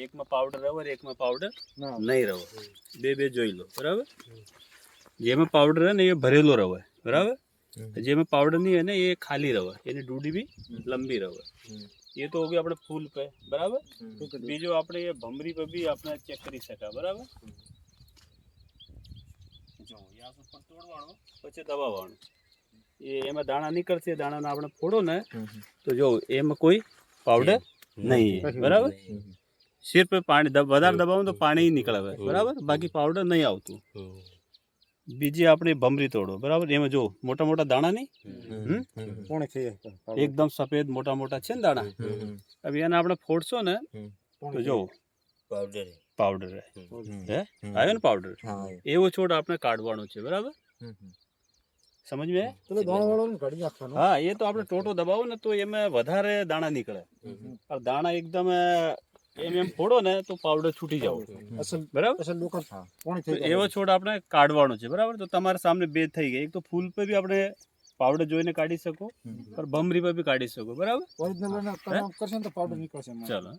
એકમાં પાવડર રવે અને એકમાં પાવડર નહીં રવે, બે જોઈ લો બરાબર. જેમાં પાવડર રહે ને એ ભરેલો રવે બરાબર, જેમાં પાવડર નહીં હોય ને એ ખાલી રવે, એની ડૂડી બી લંબી રવે. ये तो हो गया अपने फूल पे बराबर. बीजो આપણે ये भमरी पे भी આપણે ચેક કરી શકાય બરાબર. જો યા ઉપર તોડવાનો પછી દબાવવાનું, એ એમાં દાણા નીકળશે, દાણાને આપણે ફોડો ને તો જો એમાં કોઈ પાવડર નહીં બરાબર. સિર્ફ પાણી વધારે દબાવો તો પાણી નીકળે બરાબર, બાકી પાવડર નહીં આવતું. બીજી આપણે ભમરી તોડો બરાબર, એમાં જો મોટા મોટા દાણા નહીં, એકદમ સફેદ મોટા મોટા છે ને દાણા. હવે એને આપણે ફોડશો ને તો જો પાવડર હે આવ્યો ને પાવડર, એવો છોડ આપણે કાઢવાનો છે બરાબર. સમજ મેં? હા, એ તો આપણે ટોટો દબાવો ને તો એમાં વધારે દાણા નીકળે. દાણા એકદમ એમ ફોડો ને તો પાવડર છૂટી જાવ બરાબર. એવો છોડ આપણે કાઢવાનો છે બરાબર. તો તમારા સામે બે થઈ ગયા, એક તો ફૂલ पे भी આપણે પાવડર જોઈને કાઢી શકો, પણ ભમરી पे भी કાઢી શકો બરાબર. ઓરિજિનલ કરશે તો પાવડર નીકળશે. ચાલો.